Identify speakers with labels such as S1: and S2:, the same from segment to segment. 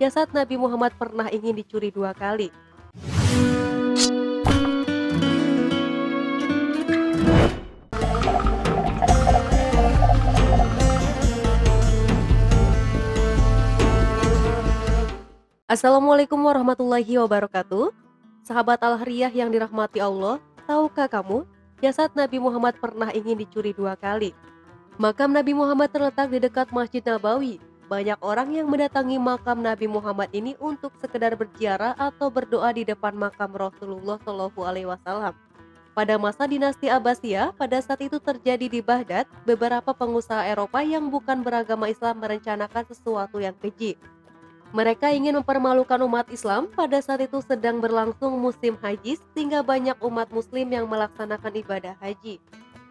S1: jasad Nabi Muhammad pernah ingin dicuri 2 kali. Assalamualaikum warahmatullahi wabarakatuh. Sahabat Al-Hariyah yang dirahmati Allah, tahukah kamu, jasad Nabi Muhammad pernah ingin dicuri 2 kali. Makam Nabi Muhammad terletak di dekat Masjid Nabawi. Banyak orang yang mendatangi makam Nabi Muhammad ini untuk sekedar berziarah atau berdoa di depan makam Rasulullah Shallallahu Alaihi Wasallam. Pada masa dinasti Abbasiyah, pada saat itu terjadi di Baghdad, beberapa pengusaha Eropa yang bukan beragama Islam merencanakan sesuatu yang keji. Mereka ingin mempermalukan umat Islam. Pada saat itu sedang berlangsung musim haji, sehingga banyak umat muslim yang melaksanakan ibadah haji.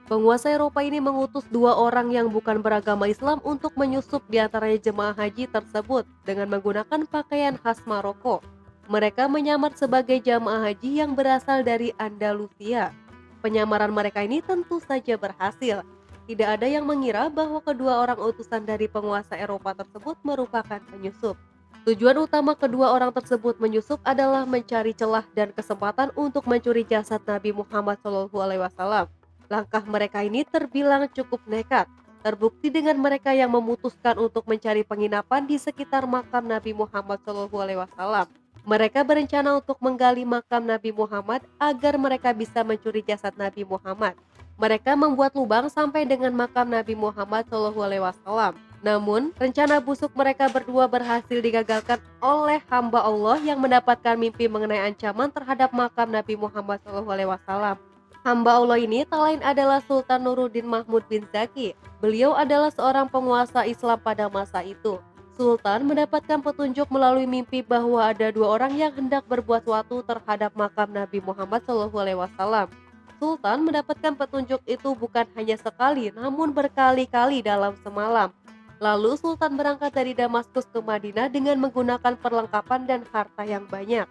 S1: Penguasa Eropa ini mengutus 2 orang yang bukan beragama Islam untuk menyusup di antaranya jemaah haji tersebut dengan menggunakan pakaian khas Maroko. Mereka menyamar sebagai jamaah haji yang berasal dari Andalusia. Penyamaran mereka ini tentu saja berhasil. Tidak ada yang mengira bahwa kedua orang utusan dari penguasa Eropa tersebut merupakan penyusup. Tujuan utama kedua orang tersebut menyusup adalah mencari celah dan kesempatan untuk mencuri jasad Nabi Muhammad SAW. Langkah mereka ini terbilang cukup nekat. Terbukti dengan mereka yang memutuskan untuk mencari penginapan di sekitar makam Nabi Muhammad SAW. Mereka berencana untuk menggali makam Nabi Muhammad agar mereka bisa mencuri jasad Nabi Muhammad. Mereka membuat lubang sampai dengan makam Nabi Muhammad SAW. Namun, rencana busuk mereka berdua berhasil digagalkan oleh hamba Allah yang mendapatkan mimpi mengenai ancaman terhadap makam Nabi Muhammad SAW. Hamba Allah ini tak lain adalah Sultan Nuruddin Mahmud bin Zaki. Beliau adalah seorang penguasa Islam pada masa itu. Sultan mendapatkan petunjuk melalui mimpi bahwa ada 2 orang yang hendak berbuat sesuatu terhadap makam Nabi Muhammad SAW. Sultan mendapatkan petunjuk itu bukan hanya sekali, namun berkali-kali dalam semalam. Lalu Sultan berangkat dari Damaskus ke Madinah dengan menggunakan perlengkapan dan harta yang banyak.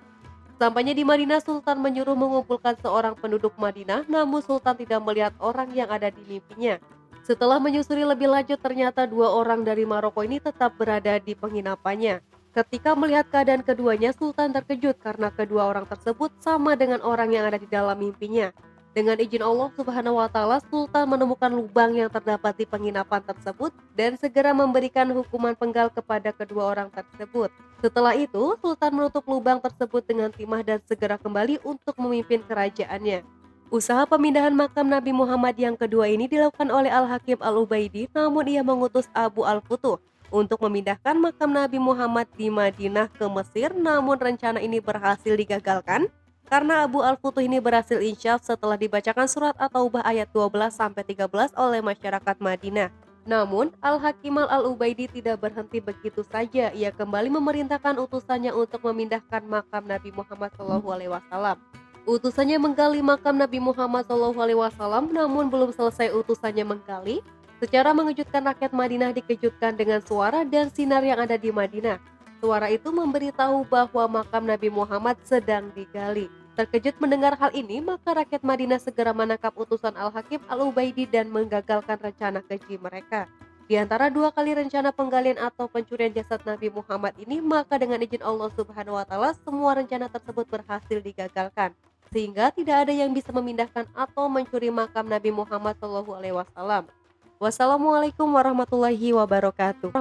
S1: Sampainya di Madinah, Sultan menyuruh mengumpulkan seorang penduduk Madinah, namun Sultan tidak melihat orang yang ada di mimpinya. Setelah menyusuri lebih lanjut, ternyata 2 orang dari Maroko ini tetap berada di penginapannya. Ketika melihat keadaan keduanya, Sultan terkejut karena kedua orang tersebut sama dengan orang yang ada di dalam mimpinya. Dengan izin Allah Subhanahu wa Ta'ala, Sultan menemukan lubang yang terdapat di penginapan tersebut dan segera memberikan hukuman penggal kepada kedua orang tersebut. Setelah itu, Sultan menutup lubang tersebut dengan timah dan segera kembali untuk memimpin kerajaannya. Usaha pemindahan makam Nabi Muhammad yang kedua ini dilakukan oleh Al-Hakim Al-Ubaidi, namun ia mengutus Abu Al-Futuh untuk memindahkan makam Nabi Muhammad di Madinah ke Mesir, namun rencana ini berhasil digagalkan karena Abu Al-Futuh ini berhasil insyaf setelah dibacakan surat At-Taubah ayat 12-13 oleh masyarakat Madinah. Namun, Al-Hakim Al-Ubaidi tidak berhenti begitu saja. Ia kembali memerintahkan utusannya untuk memindahkan makam Nabi Muhammad SAW. Utusannya menggali makam Nabi Muhammad SAW, namun belum selesai utusannya menggali, secara mengejutkan rakyat Madinah dikejutkan dengan suara dan sinar yang ada di Madinah. Suara itu memberitahu bahwa makam Nabi Muhammad sedang digali. Terkejut mendengar hal ini, maka rakyat Madinah segera menangkap utusan Al-Hakim Al-Ubaidi dan menggagalkan rencana keji mereka. Di antara 2 kali rencana penggalian atau pencurian jasad Nabi Muhammad ini, maka dengan izin Allah Subhanahu wa Ta'ala, semua rencana tersebut berhasil digagalkan. Sehingga tidak ada yang bisa memindahkan atau mencuri makam Nabi Muhammad SAW. Wassalamualaikum warahmatullahi wabarakatuh.